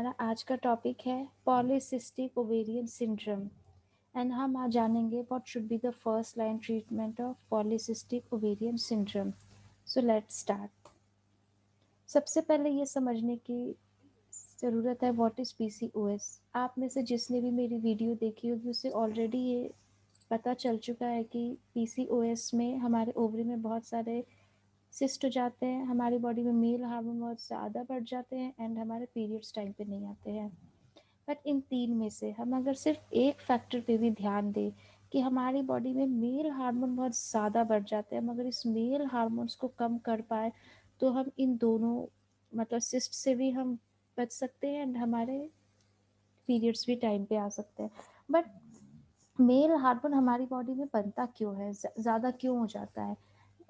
हमारा आज का टॉपिक है पॉलीसिस्टिक ओवेरियन सिंड्रोम एंड हम आज जानेंगे what should be the first line treatment of polycystic ovarian syndrome. So let's start. सबसे पहले ये समझने की ज़रूरत है व्हाट इज़ पीसीओएस। आप में से जिसने भी मेरी वीडियो देखी होगी उसे ऑलरेडी ये पता चल चुका है कि पीसीओएस में हमारे ओवरी में बहुत सारे सिस्ट हो जाते हैं, हमारी बॉडी में मेल हार्मोन बहुत ज़्यादा बढ़ जाते हैं एंड हमारे पीरियड्स टाइम पे नहीं आते हैं। बट इन तीन में से हम अगर सिर्फ एक फैक्टर पे भी ध्यान दें कि हमारी बॉडी में मेल हार्मोन बहुत ज़्यादा बढ़ जाते हैं, मगर इस मेल हार्मोन्स को कम कर पाए तो हम इन दोनों मतलब सिस्ट से भी हम बच सकते हैं एंड हमारे पीरियड्स भी टाइम पे आ सकते हैं। बट मेल हार्मोन हमारी बॉडी में बनता क्यों है, ज़्यादा क्यों हो जाता है?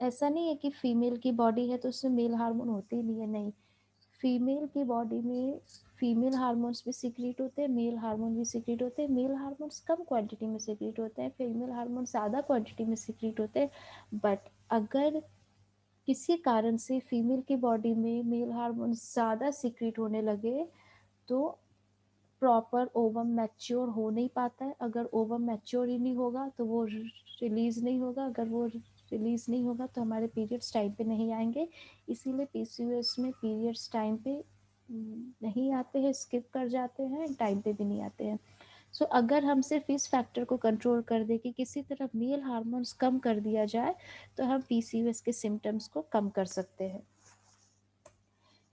ऐसा नहीं है कि फीमेल की बॉडी है तो उसमें मेल हार्मोन होते ही नहीं है, नहीं। फीमेल की बॉडी में फीमेल हार्मोन्स भी सीक्रेट होते हैं, मेल हार्मोन भी सीक्रेट होते हैं। मेल हार्मोन्स कम क्वांटिटी में सीक्रेट होते हैं, फीमेल हार्मोन ज़्यादा क्वांटिटी में सीक्रेट होते हैं। बट अगर किसी कारण से फीमेल की बॉडी में मेल हार्मोन ज़्यादा सीक्रेट होने लगे तो प्रॉपर ओवम मैच्योर हो नहीं पाता है। अगर ओवम मैच्योर ही नहीं होगा तो वो रिलीज़ नहीं होगा, अगर वो रिलीज़ नहीं होगा तो हमारे पीरियड्स टाइम पे नहीं आएंगे। इसीलिए पीसीओएस में पीरियड्स टाइम पे नहीं आते हैं, स्किप कर जाते हैं, टाइम पे भी नहीं आते हैं। सो अगर हम सिर्फ इस फैक्टर को कंट्रोल कर दे कि किसी तरह मेल हार्मोन्स कम कर दिया जाए तो हम पीसीओएस के सिम्टम्स को कम कर सकते हैं।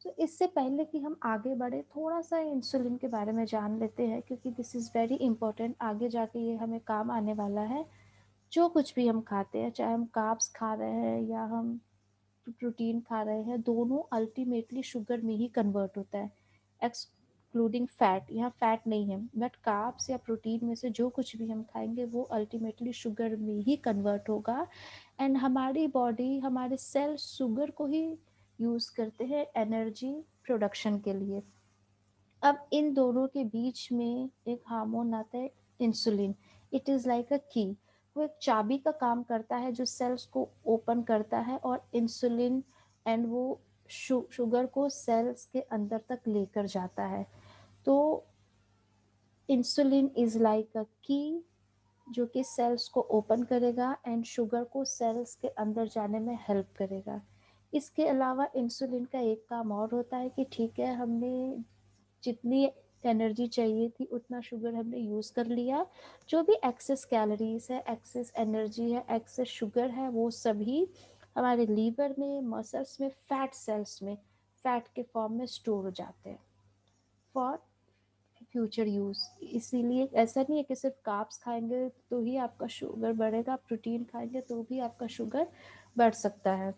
तो इससे पहले कि हम आगे बढ़े थोड़ा सा इंसुलिन के बारे में जान लेते हैं, क्योंकि दिस इज़ वेरी इंपॉर्टेंट। आगे जाके ये हमें काम आने वाला है। जो कुछ भी हम खाते हैं, चाहे हम कार्ब्स खा रहे हैं या हम प्रोटीन खा रहे हैं, दोनों अल्टीमेटली शुगर में ही कन्वर्ट होता है, एक्सक्लूडिंग फैट। यहाँ फैट नहीं है, बट कार्ब्स या प्रोटीन में से जो कुछ भी हम खाएंगे वो अल्टीमेटली शुगर में ही कन्वर्ट होगा। एंड हमारी बॉडी, हमारे सेल शुगर को ही यूज़ करते हैं एनर्जी प्रोडक्शन के लिए। अब इन दोनों के बीच में एक हार्मोन आता है इंसुलिन। इट इज़ लाइक अ की। वो एक चाबी का काम करता है जो सेल्स को ओपन करता है, और इंसुलिन एंड वो शुगर को सेल्स के अंदर तक लेकर जाता है। तो इंसुलिन इज लाइक अ की जो कि सेल्स को ओपन करेगा एंड शुगर को सेल्स के अंदर जाने में हेल्प करेगा। इसके अलावा इंसुलिन का एक काम और होता है कि ठीक है, हमने जितनी एनर्जी चाहिए थी उतना शुगर हमने यूज़ कर लिया। जो भी एक्सेस कैलोरीज है, एक्सेस एनर्जी है, एक्सेस शुगर है, वो सभी हमारे लीवर में, मसल्स में, फैट सेल्स में फैट के फॉर्म में स्टोर हो जाते हैं फॉर फ्यूचर यूज़। इसीलिए ऐसा नहीं है कि सिर्फ कार्ब्स खाएंगे तो ही आपका शुगर बढ़ेगा, प्रोटीन खाएंगे तो भी आपका शुगर बढ़ सकता है।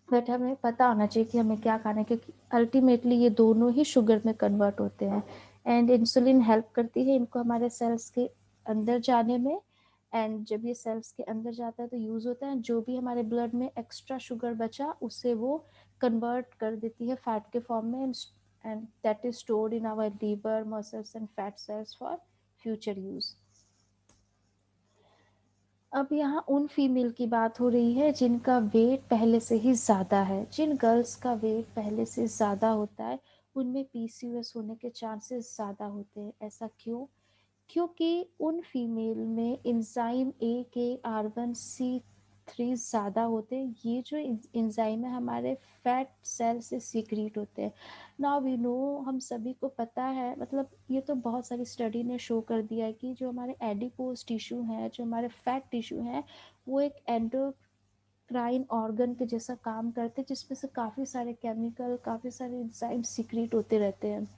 बट हमें पता होना चाहिए कि हमें क्या खाना है, क्योंकि अल्टीमेटली ये दोनों ही शुगर में कन्वर्ट होते हैं। एंड इंसुलिन हेल्प करती है इनको हमारे सेल्स के अंदर जाने में। एंड जब ये सेल्स के अंदर जाता है तो यूज़ होता है, जो भी हमारे ब्लड में एक्स्ट्रा शुगर बचा उसे वो कन्वर्ट कर देती है फैट के फॉर्म में, and that is stored in our liver, muscles and fat cells for future use. अब यहाँ उन फीमेल की बात हो रही है जिनका वेट पहले से ही ज़्यादा है। जिन गर्ल्स का वेट पहले से ज़्यादा होता है उनमें पीसीओएस होने के चांसेस ज़्यादा होते हैं। ऐसा क्यों? क्योंकि उन फीमेल में एंजाइम ए के R1C3 ज़्यादा होते हैं। ये जो एंजाइम है हमारे फैट सेल से सीक्रेट होते हैं। नाउ वी नो, हम सभी को पता है, मतलब ये तो बहुत सारी स्टडी ने शो कर दिया है कि जो हमारे एडिपोज टिश्यू हैं, जो हमारे फैट टिश्यू हैं, वो एक एंडोक्राइन ऑर्गन के जैसा काम करते हैं, जिसमें से काफ़ी सारे केमिकल, काफ़ी सारे एंजाइम सीक्रेट होते रहते हैं।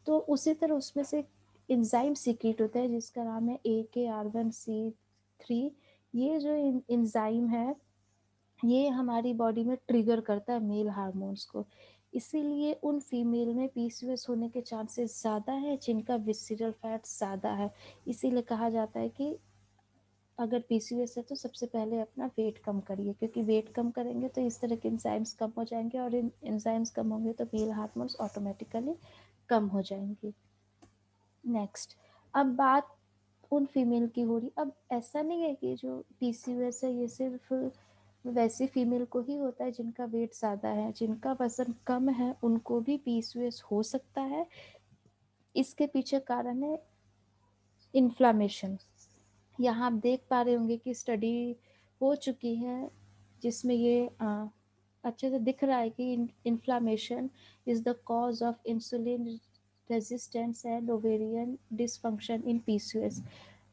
तो उसी तरह उसमें से एंजाइम सीक्रेट होता है जिसका नाम है AKR1C3। ये जो एंजाइम है ये हमारी बॉडी में ट्रिगर करता है मेल हार्मोन्स को। इसीलिए उन फीमेल में पीसीओएस होने के चांसेस ज़्यादा है जिनका विसरल फैट ज़्यादा है। इसीलिए कहा जाता है कि अगर पीसीओएस है तो सबसे पहले अपना वेट कम करिए, क्योंकि वेट कम करेंगे तो इस तरह के एंजाइम्स कम हो जाएंगे, और इन एंजाइम्स कम होंगे तो मेल हार्मोन्स ऑटोमेटिकली कम हो जाएंगी। नेक्स्ट, अब बात उन फीमेल की हो रही। अब ऐसा नहीं है कि जो पीसीओएस है ये सिर्फ वैसी फीमेल को ही होता है जिनका वेट ज़्यादा है। जिनका वज़न कम है उनको भी पीसीओएस हो सकता है। इसके पीछे कारण है इन्फ्लामेशन। यहाँ आप देख पा रहे होंगे कि स्टडी हो चुकी है जिसमें ये अच्छे से दिख रहा है कि inflammation is the cause of insulin resistance and ovarian dysfunction in PCOS.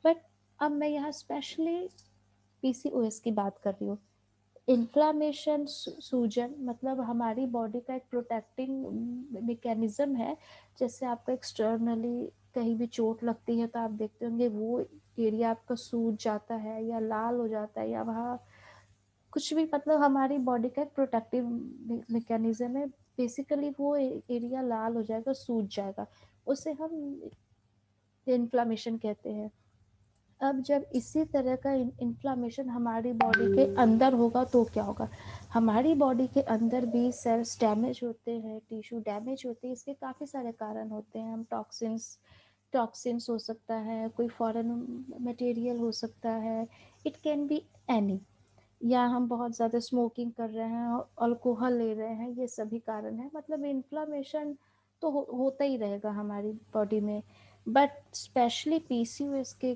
But अब मैं यहाँ स्पेशली पीसीओएस की बात कर रही हूँ। इन्फ्लामेशन सूजन मतलब हमारी बॉडी का एक प्रोटेक्टिंग मैकेनिज्म है। जैसे आपको एक्सटर्नली कहीं भी चोट लगती है तो आप देखते होंगे वो एरिया आपका सूज जाता है या लाल हो जाता है या वहाँ कुछ भी, मतलब हमारी बॉडी का एक प्रोटेक्टिव मैकेनिज्म है। बेसिकली वो एरिया लाल हो जाएगा, सूज जाएगा, उसे हम इन्फ्लामेशन कहते हैं। अब जब इसी तरह का इन्फ्लामेशन हमारी बॉडी के अंदर होगा तो क्या होगा? हमारी बॉडी के अंदर भी सेल्स डैमेज होते हैं, टिश्यू डैमेज होते हैं। इसके काफ़ी सारे कारण होते हैं। हम टॉक्सिन्स हो सकता है, कोई फॉरेन मटेरियल हो सकता है, इट कैन बी एनी, या हम बहुत ज़्यादा स्मोकिंग कर रहे हैं, अल्कोहल ले रहे हैं, ये सभी कारण है। मतलब इन्फ्लामेशन तो होता ही रहेगा हमारी बॉडी में। बट स्पेशली पीसीओएस के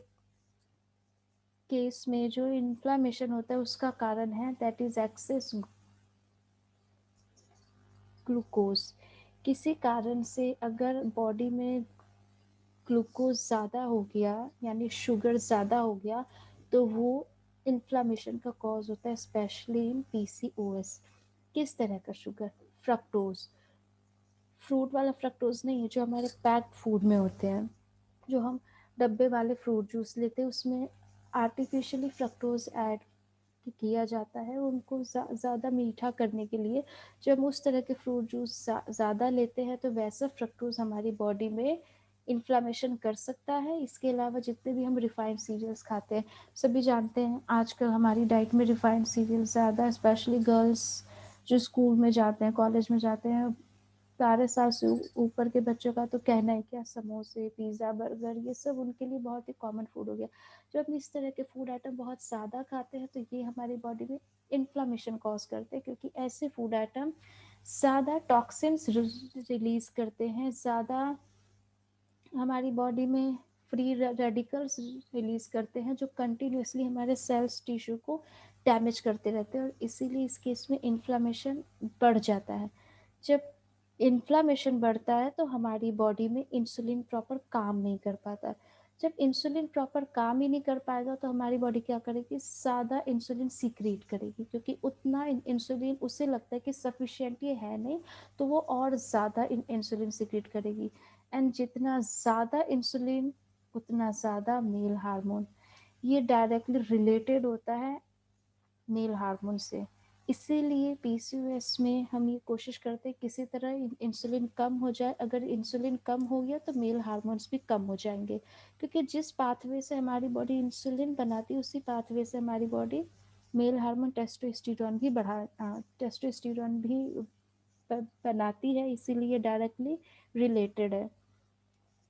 केस में जो इन्फ्लामेशन होता है उसका कारण है दैट इज एक्सेस ग्लूकोज। किसी कारण से अगर बॉडी में ग्लूकोज ज़्यादा हो गया, यानी शुगर ज़्यादा हो गया, तो वो इन्फ्लामेशन का कॉज होता है, स्पेशली इन पीसीओएस। किस तरह का शुगर? फ्रक्टोज। फ्रूट वाला फ्रक्टोज नहीं है जो हमारे पैक्ड फूड में होते हैं। जो हम डब्बे वाले फ्रूट जूस लेते हैं उसमें आर्टिफिशियली फ्रक्टोज ऐड किया जाता है उनको ज़्यादा मीठा करने के लिए। जब हम उस तरह के फ्रूट जूस ज़्यादा लेते हैं तो वैसा फ्रक्टोज हमारी बॉडी में इन्फ्लामेशन कर सकता है। इसके अलावा जितने भी हम रिफाइंड सीरियल्स खाते हैं, सभी जानते हैं आजकल हमारी डाइट में रिफाइंड सीरियल ज़्यादा, स्पेशली गर्ल्स जो स्कूल में जाते हैं, कॉलेज में जाते हैं, 12 साल से ऊपर के बच्चों का तो कहना है क्या, समोसे, पिज़्ज़ा, बर्गर, ये सब उनके लिए बहुत ही कॉमन फूड हो गया। जब हम इस तरह के फूड आइटम बहुत ज़्यादा खाते हैं तो ये हमारी बॉडी में इन्फ्लामेशन कॉज करते हैं, क्योंकि ऐसे फूड आइटम ज़्यादा टॉक्सिन्स रिलीज करते हैं, ज़्यादा हमारी बॉडी में फ्री रेडिकल्स रिलीज करते हैं जो कंटिन्यूसली हमारे सेल्स टिश्यू को डैमेज करते रहते हैं, और इसीलिए इस केस में इन्फ्लामेशन बढ़ जाता है। जब इन्फ्लामेशन बढ़ता है तो हमारी बॉडी में इंसुलिन प्रॉपर काम नहीं कर पाता। जब इंसुलिन प्रॉपर काम ही नहीं कर पाएगा तो हमारी बॉडी क्या करेगी? ज़्यादा इंसुलिन सीक्रेट करेगी, क्योंकि उतना इंसुलिन उसे लगता है कि सफिशिएंट ये है नहीं, तो वो और ज़्यादा इंसुलिन सीक्रेट करेगी। एंड जितना ज़्यादा इंसुलिन उतना ज़्यादा मेल हार्मोन, ये डायरेक्टली रिलेटेड होता है मेल हार्मोन से। इसीलिए पीसीओएस में हम ये कोशिश करते हैं किसी तरह इंसुलिन कम हो जाए। अगर इंसुलिन कम हो गया तो मेल हार्मोन्स भी कम हो जाएंगे, क्योंकि जिस पाथवे से हमारी बॉडी इंसुलिन बनाती है उसी पाथवे से हमारी बॉडी मेल हार्मोन टेस्टोस्टेरोन भी बनाती है, इसीलिए डायरेक्टली रिलेटेड है।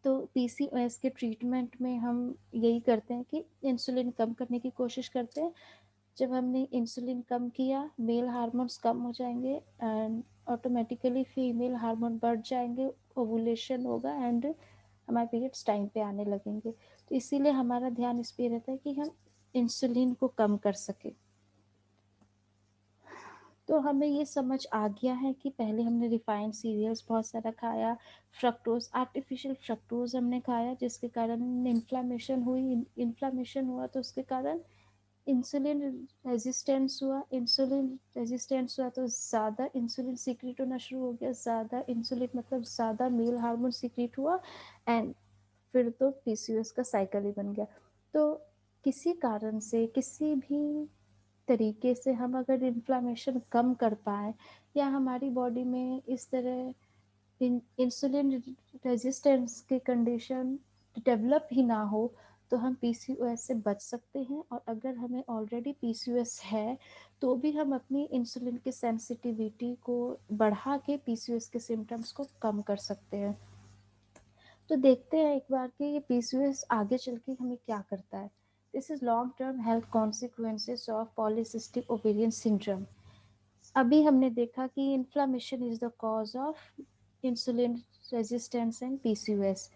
तो पीसीओएस के ट्रीटमेंट में हम यही करते हैं कि इंसुलिन कम करने की कोशिश करते हैं। जब हमने इंसुलिन कम किया, मेल हार्मोन्स कम हो जाएंगे एंड ऑटोमेटिकली फीमेल हार्मोन बढ़ जाएंगे, ओवुलेशन होगा एंड हमारे पीरियड्स टाइम पे आने लगेंगे। तो इसीलिए हमारा ध्यान इस पे रहता है कि हम इंसुलिन को कम कर सके। तो हमें ये समझ आ गया है कि पहले हमने रिफाइंड सीरियल्स बहुत सारा खाया, फ्रक्टोज, आर्टिफिशियल फ्रक्टोज हमने खाया जिसके कारण इन्फ्लामेशन हुआ तो उसके कारण इंसुलिन रेजिस्टेंस हुआ तो ज़्यादा इंसुलिन सीक्रेट होना शुरू हो गया। ज़्यादा इंसुलिन मतलब ज़्यादा मेल हार्मोन सीक्रेट हुआ एंड फिर तो पीसीओएस का साइकिल ही बन गया। तो किसी कारण से, किसी भी तरीके से हम अगर इन्फ्लामेशन कम कर पाए या हमारी बॉडी में इस तरह इंसुलिन रेजिस्टेंस की कंडीशन डेवलप ही ना हो तो हम पीसीओएस से बच सकते हैं। और अगर हमें ऑलरेडी पीसीओएस है तो भी हम अपनी इंसुलिन की सेंसिटिविटी को बढ़ा के पीसीओएस के सिम्टम्स को कम कर सकते हैं। तो देखते हैं एक बार कि ये पीसीओएस आगे चल के हमें क्या करता है। This is long term health consequences of polycystic ovarian syndrome. अभी हमने देखा कि inflammation is the cause of insulin resistance and PCOS.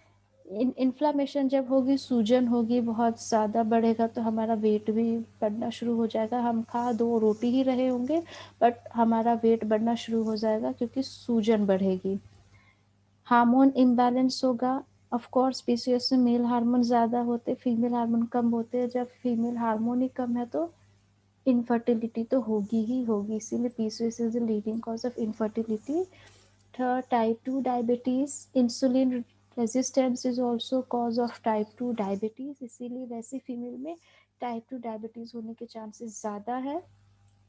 Inflammation जब होगी, सूजन होगी, बहुत ज़्यादा बढ़ेगा तो हमारा वेट भी बढ़ना शुरू हो जाएगा। हम खा दो रोटी ही रहे होंगे बट हमारा वेट बढ़ना शुरू हो जाएगा क्योंकि सूजन बढ़ेगी। हार्मोन इम्बैलेंस होगा। ऑफ कोर्स पीसीओएस में मेल हार्मोन ज़्यादा होते, फीमेल हार्मोन कम होते हैं। जब फीमेल हार्मोन ही कम है तो इनफर्टिलिटी तो होगी ही होगी, इसीलिए PCOS is the leading cause of infertility. Third, type 2 diabetes. Insulin resistance is also cause of type 2 diabetes. इसीलिए वैसी फीमेल में टाइप 2 डायबिटीज होने के चांसेस ज़्यादा है।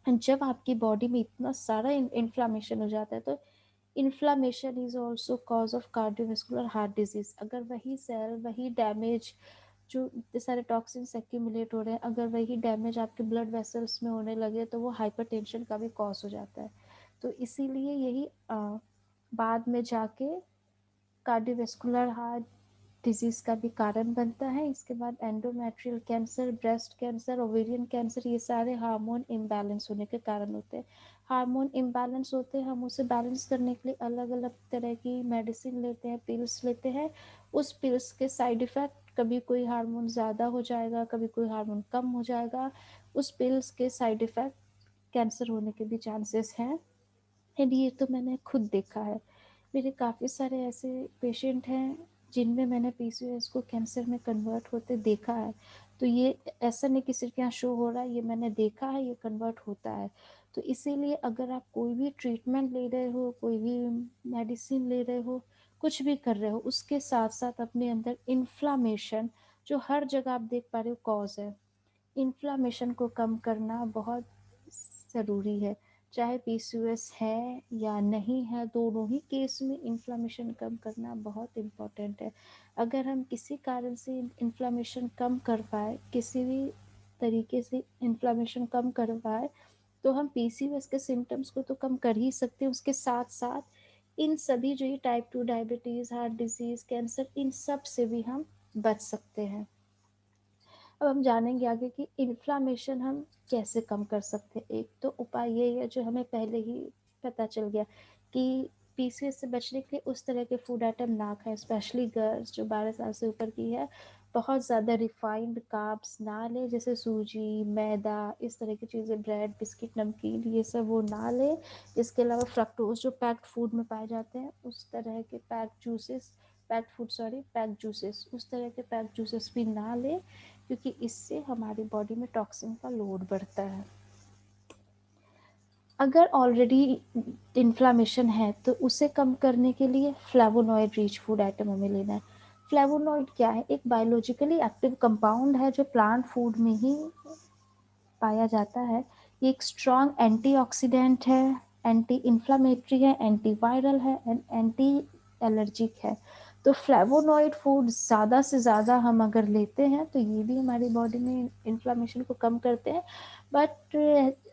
जब आपकी बॉडी में इतना सारा इन्फ्लामेशन हो जाता है तो inflammation is also cause of cardiovascular heart disease. अगर वही सेल, वही डैमेज, जो इतने सारे टॉक्सिन्स एक्यूमुलेट हो रहे हैं, अगर वही डैमेज आपके ब्लड वेसल्स में होने लगे तो वो हाइपरटेंशन का भी कॉज हो जाता है। तो इसीलिए यही बाद में जाके कार्डियोवेस्कुलर हार्ट डिजीज का भी कारण बनता है। इसके बाद endometrial cancer, breast cancer, ovarian cancer, ये सारे हार्मोन इम्बैलेंस होने के कारण होते हैं। हार्मोन इम्बैलेंस होते हैं, हम उसे बैलेंस करने के लिए अलग अलग तरह की मेडिसिन लेते हैं, पिल्स लेते हैं। उस पिल्स के साइड इफ़ेक्ट, कभी कोई हार्मोन ज़्यादा हो जाएगा, कभी कोई हार्मोन कम हो जाएगा। उस पिल्स के साइड इफ़ेक्ट कैंसर होने के भी चांसेस हैं। एंड ये तो मैंने खुद देखा है। मेरे काफ़ी सारे ऐसे पेशेंट हैं जिनमें मैंने पीसीओएस को कैंसर में कन्वर्ट होते देखा है। तो ये ऐसा नहीं कि सिर्फ यहाँ शो हो रहा है, ये मैंने देखा है, ये कन्वर्ट होता है। तो इसीलिए अगर आप कोई भी ट्रीटमेंट ले रहे हो, कोई भी मेडिसिन ले रहे हो, कुछ भी कर रहे हो, उसके साथ साथ अपने अंदर इन्फ्लामेशन, जो हर जगह आप देख पा रहे हो कॉज है, इन्फ्लामेशन को कम करना बहुत ज़रूरी है। चाहे पीसीओएस है या नहीं है, दोनों ही केस में इन्फ्लामेशन कम करना बहुत इम्पोर्टेंट है। अगर हम किसी कारण से इन्फ्लामेशन कम कर पाए, किसी भी तरीके से इन्फ्लामेशन कम कर पाए, तो हम पीसीओएस के सिम्टम्स को तो कम कर ही सकते हैं। उसके साथ साथ इन सभी जो ये type 2 diabetes, heart disease, cancer, इन सब से भी हम बच सकते हैं। अब हम जानेंगे आगे कि इन्फ्लामेशन हम कैसे कम कर सकते हैं। एक तो उपाय यही है जो हमें पहले ही पता चल गया कि पीसीओएस से बचने के लिए उस तरह के फूड आइटम ना खाएं, स्पेशली गर्ल्स जो 12 साल से ऊपर की है। बहुत ज़्यादा रिफाइंड कार्ब्स ना लें, जैसे सूजी, मैदा, इस तरह की चीज़ें, ब्रेड, बिस्किट, नमकीन, ये सब वो ना लें। इसके अलावा फ्रक्टोज जो पैक्ड फूड में पाए जाते हैं, उस तरह के पैक्ड जूसेस, उस तरह के पैक्ड जूसेस भी ना लें, क्योंकि इससे हमारी बॉडी में टॉक्सिन का लोड बढ़ता है। अगर ऑलरेडी इन्फ्लामेशन है तो उसे कम करने के लिए फ्लेवोनॉइड रिच फूड आइटम हमें लेना है। फ्लेवोनॉइड क्या है? एक बायोलॉजिकली एक्टिव कंपाउंड है जो प्लांट फूड में ही पाया जाता है। ये एक स्ट्रॉन्ग एंटीऑक्सीडेंट है, एंटी इन्फ्लामेटरी है, एंटीवायरल है एंड एंटी एलर्जिक है। तो फ्लेवोनॉइड फूड ज़्यादा से ज़्यादा हम अगर लेते हैं तो ये भी हमारी बॉडी में इन्फ्लामेशन को कम करते हैं। बट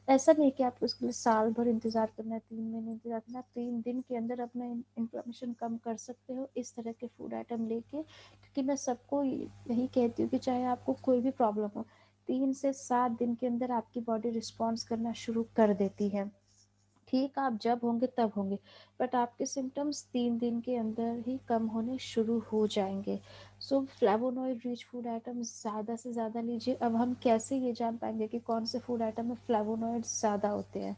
ऐसा नहीं कि आपको उसके लिए साल भर इंतज़ार करना है, 3 महीने इंतज़ार करना है। 3 दिन के अंदर अपना इन्फ्लामेशन कम कर सकते हो इस तरह के फूड आइटम लेके। क्योंकि मैं सबको यही कहती हूँ कि चाहे आपको कोई भी प्रॉब्लम हो, 3 से 7 दिन के अंदर आपकी बॉडी रिस्पॉन्स करना शुरू कर देती है। ठीक, आप जब होंगे तब होंगे, बट आपके सिम्टम्स 3 दिन के अंदर ही कम होने शुरू हो जाएंगे। सो फ्लेवोनॉइड रिच फूड आइटम ज़्यादा से ज़्यादा लीजिए। अब हम कैसे ये जान पाएंगे कि कौन से फूड आइटम में फ्लेवोनॉइड ज़्यादा होते हैं?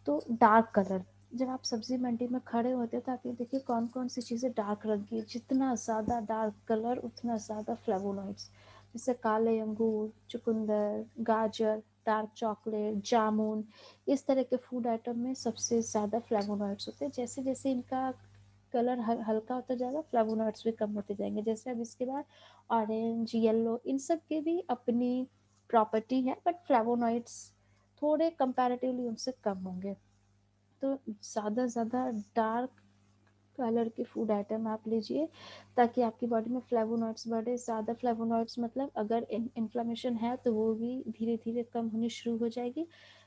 तो डार्क कलर, जब आप सब्जी मंडी में खड़े होते हैं तो आप ये देखिए कौन कौन सी चीज़ें डार्क रंग की है। जितना ज़्यादा डार्क कलर उतना ज़्यादा फ्लेवोनॉइड्स। जैसे काले अंगूर, चुकंदर, गाजर, डार्क चॉकलेट, जामुन, इस तरह के फूड आइटम में सबसे ज़्यादा फ्लेवोनॉइड्स होते हैं। जैसे जैसे इनका कलर हल्का होता जाएगा, फ्लेवोनॉइड्स भी कम होते जाएंगे। जैसे अब इसके बाद ऑरेंज, येलो, इन सब के भी अपनी प्रॉपर्टी है, बट फ्लेवोनॉइड्स थोड़े कंपैरेटिवली उनसे कम होंगे। तो ज़्यादा से ज़्यादा डार्क कलर के फूड आइटम आप लीजिए ताकि आपकी बॉडी में फ्लेवोनॉइड्स बढ़े। ज़्यादा फ्लेवोनॉइड्स मतलब अगर इन्फ्लामेशन है तो वो भी धीरे धीरे कम होनी शुरू हो जाएगी।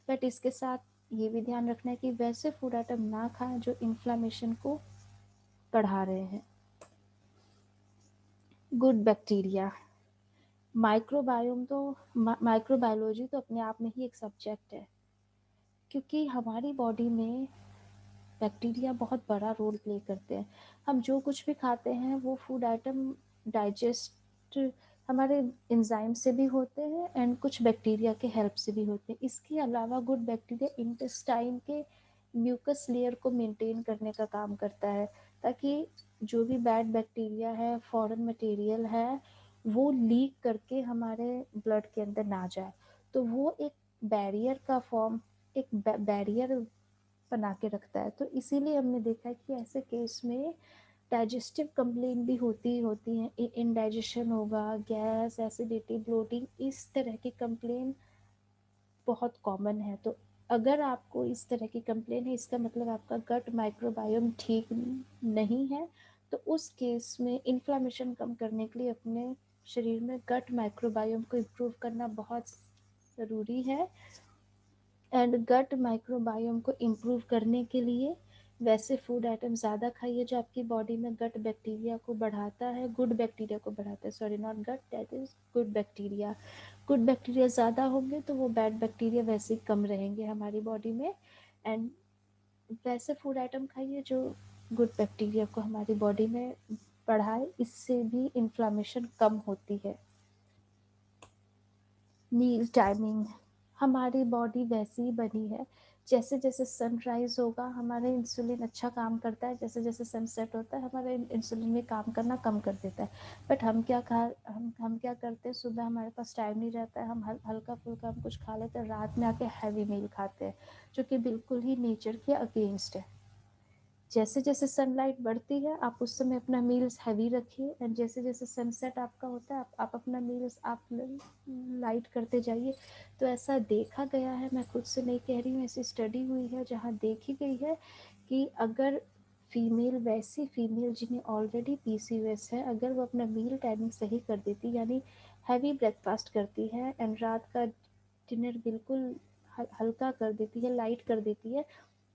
बट इसके साथ ये भी ध्यान रखना है कि वैसे फूड आइटम ना खाएं जो इन्फ्लामेशन को बढ़ा रहे हैं। गुड बैक्टीरिया, माइक्रोबायोम तो माइक्रोबायोलॉजी तो अपने आप में ही एक सब्जेक्ट है, क्योंकि हमारी बॉडी में बैक्टीरिया बहुत बड़ा रोल प्ले करते हैं। हम जो कुछ भी खाते हैं वो फूड आइटम डाइजेस्ट हमारे एंजाइम से भी होते हैं एंड कुछ बैक्टीरिया के हेल्प से भी होते हैं। इसके अलावा गुड बैक्टीरिया इंटेस्टाइन के म्यूकस लेयर को मेंटेन करने का काम करता है, ताकि जो भी बैड बैक्टीरिया है, फॉरेन मटेरियल है, वो लीक करके हमारे ब्लड के अंदर ना जाए। तो वो एक बैरियर का फॉर्म, एक बैरियर बना के रखता है। तो इसीलिए हमने देखा है कि ऐसे केस में डाइजेस्टिव कंप्लेन भी होती हैं। इंडाइजेशन होगा, गैस, एसिडिटी, ब्लोटिंग, इस तरह की कंप्लेन बहुत कॉमन है। तो अगर आपको इस तरह की कंप्लेन है, इसका मतलब आपका गट माइक्रोबायोम ठीक नहीं है। तो उस केस में इन्फ्लामेशन कम करने के लिए अपने शरीर में गट माइक्रोबायोम को इम्प्रूव करना बहुत ज़रूरी है। एंड गट माइक्रोबायोम को इम्प्रूव करने के लिए वैसे फूड आइटम ज़्यादा खाइए जो आपकी बॉडी में गट बैक्टीरिया को बढ़ाता है, गुड बैक्टीरिया को बढ़ाता है, sorry not gut, that is good bacteria. Good bacteria ज़्यादा होंगे तो वो बैड बैक्टीरिया वैसे ही कम रहेंगे हमारी बॉडी में। एंड वैसे फूड आइटम खाइए जो गुड बैक्टीरिया को हमारी बॉडी में बढ़ाए, इससे भी इन्फ्लामेशन कम होती है। मील टाइमिंग, हमारी बॉडी वैसी ही बनी है। जैसे जैसे सनराइज होगा हमारा इंसुलिन अच्छा काम करता है, जैसे जैसे सनसेट होता है हमारा इंसुलिन भी काम करना कम कर देता है। बट हम क्या करते हैं, सुबह हमारे पास टाइम नहीं रहता है, हम हल्का फुल्का हम कुछ खा लेते हैं, रात में आके हैवी मील खाते हैं, जो कि बिल्कुल ही नेचर के अगेंस्ट है। जैसे जैसे सनलाइट बढ़ती है आप उस समय अपना मील्स हैवी रखिए, एंड जैसे जैसे सनसेट आपका होता है आप अपना मील्स आप लाइट करते जाइए। तो ऐसा देखा गया है, मैं खुद से नहीं कह रही हूँ, ऐसी स्टडी हुई है जहाँ देखी गई है कि अगर फीमेल, वैसी फीमेल जिन्हें ऑलरेडी पीसीओएस है, अगर वो अपना मील टाइमिंग सही कर देती, यानी हैवी ब्रेकफास्ट करती है एंड रात का डिनर बिल्कुल हल्का कर देती है, लाइट कर देती है,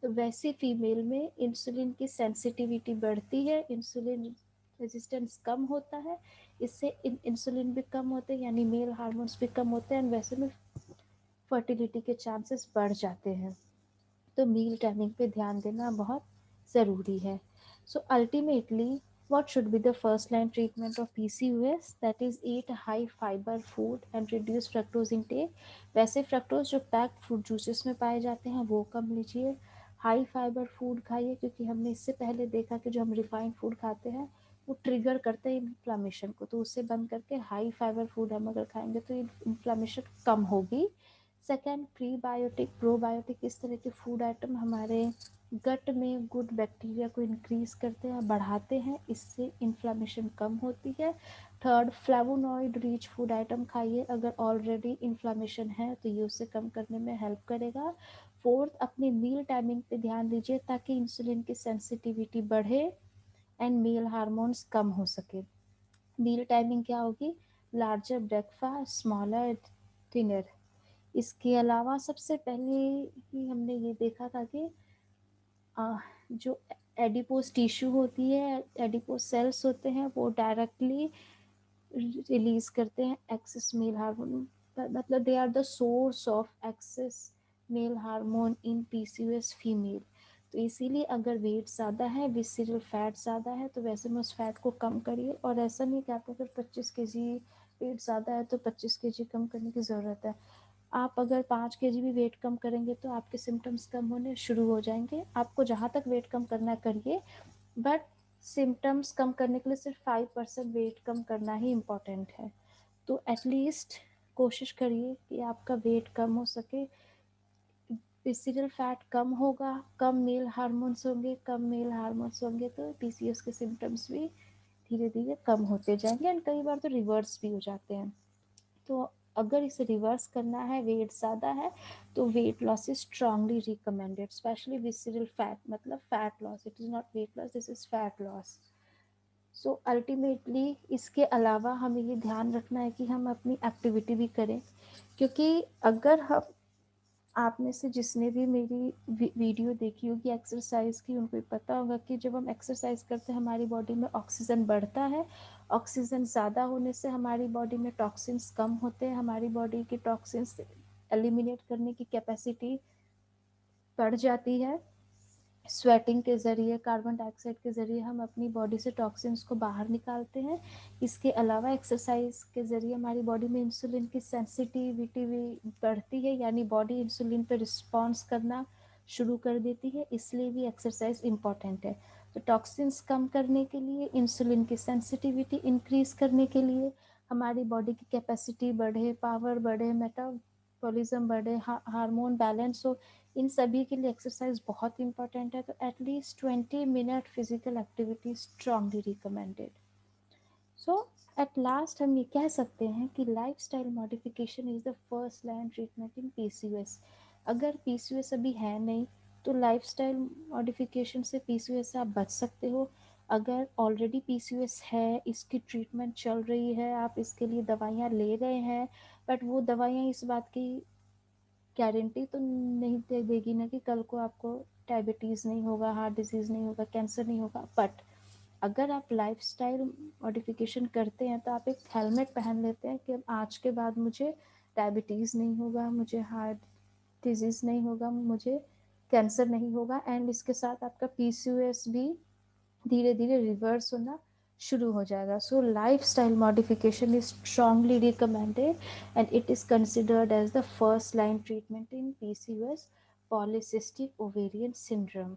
तो वैसी फीमेल में इंसुलिन की सेंसिटिविटी बढ़ती है, इंसुलिन रेजिस्टेंस कम होता है, इससे इंसुलिन भी कम होते हैं, यानी मेल हार्मोन्स भी कम होते हैं, एंड वैसे में फर्टिलिटी के चांसेस बढ़ जाते हैं। तो मील टाइमिंग पे ध्यान देना बहुत ज़रूरी है। So ultimately what should be the first line treatment of PCOS? That is, eat high fiber food and reduce fructose intake. वैसे फ्रक्टोज जो पैक्ड फ्रूट जूसेस में पाए जाते हैं वो कम लीजिए, हाई फाइबर फूड खाइए, क्योंकि हमने इससे पहले देखा कि जो हम रिफाइंड फूड खाते हैं वो ट्रिगर करते हैं इन्फ्लामेशन को, तो उससे बंद करके हाई फाइबर फूड हम अगर खाएंगे तो इन्फ्लामेशन कम होगी। सेकेंड, प्रीबायोटिक, प्रोबायोटिक, इस तरह के फूड आइटम हमारे गट में गुड बैक्टीरिया को इंक्रीज करते हैं, बढ़ाते हैं, इससे इन्फ्लामेशन कम होती है। Third, flavonoid rich food item खाइए, अगर ऑलरेडी इन्फ्लामेशन है तो ये उसे कम करने में हेल्प करेगा। फोर्थ, अपनी मील टाइमिंग पे ध्यान दीजिए ताकि इंसुलिन की सेंसिटिविटी बढ़े एंड मेल हार्मोन्स कम हो सके। मील टाइमिंग क्या होगी? Larger breakfast, smaller dinner. इसके अलावा सबसे पहले ही हमने ये देखा था कि जो एडिपोज टिश्यू होती है, एडिपोज सेल्स होते हैं, वो डायरेक्टली रिलीज करते हैं एक्सेस मेल हार्मोन, मतलब they are the source of excess male hormone in PCOS female. तो इसीलिए अगर वेट ज़्यादा है, विसरल फैट ज़्यादा है, तो वैसे में उस फैट को कम करिए। और ऐसा नहीं कि आपको अगर 25 kg वेट ज़्यादा है तो 25 kg कम करने की ज़रूरत है। आप अगर 5 kg भी वेट कम करेंगे तो आपके सिम्टम्स कम होने शुरू हो जाएंगे। आपको जहाँ तक वेट कम करना है करिए, बट सिम्टम्स कम करने के लिए सिर्फ 5% वेट कम करना ही इम्पॉर्टेंट है। तो एटलीस्ट कोशिश करिए कि आपका वेट कम हो सके, विसरल फैट कम होगा, कम मेल हार्मोन्स होंगे, कम मेल हार्मोन्स होंगे तो पीसीओएस के सिम्टम्स भी धीरे धीरे कम होते जाएंगे, एंड कई बार तो रिवर्स भी हो जाते हैं। तो अगर इसे रिवर्स करना है, वेट ज़्यादा है, तो weight loss is strongly recommended, specially visceral fat, मतलब fat loss, it is not weight loss, this is fat loss. So ultimately इसके अलावा हमें ये ध्यान रखना है कि हम अपनी एक्टिविटी भी करें, क्योंकि अगर हम, आप में से जिसने भी मेरी वीडियो देखी होगी एक्सरसाइज की, उनको पता होगा कि जब हम एक्सरसाइज करते हैं हमारी बॉडी में ऑक्सीजन बढ़ता है, ऑक्सीजन ज़्यादा होने से हमारी बॉडी में टॉक्सिन्स कम होते हैं, हमारी बॉडी की टॉक्सिन्स एलिमिनेट करने की कैपेसिटी बढ़ जाती है, स्वेटिंग के ज़रिए, कार्बन डाइऑक्साइड के ज़रिए हम अपनी बॉडी से टॉक्सिन्स को बाहर निकालते हैं। इसके अलावा एक्सरसाइज के ज़रिए हमारी बॉडी में इंसुलिन की सेंसिटिविटी भी बढ़ती है, यानी बॉडी इंसुलिन पर रिस्पॉन्स करना शुरू कर देती है, इसलिए भी एक्सरसाइज इम्पॉर्टेंट है। तो टॉक्सिन्स कम करने के लिए, इंसुलिन की सेंसिटिविटी इंक्रीज करने के लिए, हमारी बॉडी की कैपेसिटी बढ़े, पावर बढ़े, मेटाबॉलिज्म बढ़े, हार्मोन बैलेंस हो, इन सभी के लिए एक्सरसाइज बहुत इंपॉर्टेंट है। तो at least 20 minute physical activity strongly recommended. So at last हम ये कह सकते हैं कि life style modification is the first line treatment in PCOS. अगर पीसीओएस अभी है नहीं तो लाइफ स्टाइल मॉडिफिकेशन से पीसीओएस से आप बच सकते हो। अगर ऑलरेडी पीसीओएस है, इसकी ट्रीटमेंट चल रही है, आप इसके लिए दवाइयाँ ले रहे हैं, बट वो दवाइयाँ इस बात की गारंटी तो नहीं दे देगी ना कि कल को आपको डायबिटीज़ नहीं होगा, हार्ट डिजीज़ नहीं होगा, कैंसर नहीं होगा। बट अगर आप लाइफस्टाइल मॉडिफिकेशन करते हैं तो आप एक हेलमेट पहन लेते हैं कि अब आज के बाद मुझे डायबिटीज़ नहीं होगा, मुझे हार्ट डिजीज़ नहीं होगा, मुझे कैंसर नहीं होगा, एंड इसके साथ आपका पीसीओएस भी धीरे धीरे रिवर्स होना शुरू हो जाएगा। So lifestyle modification is strongly recommended and it is considered as the first line treatment in PCOS, polycystic ovarian syndrome.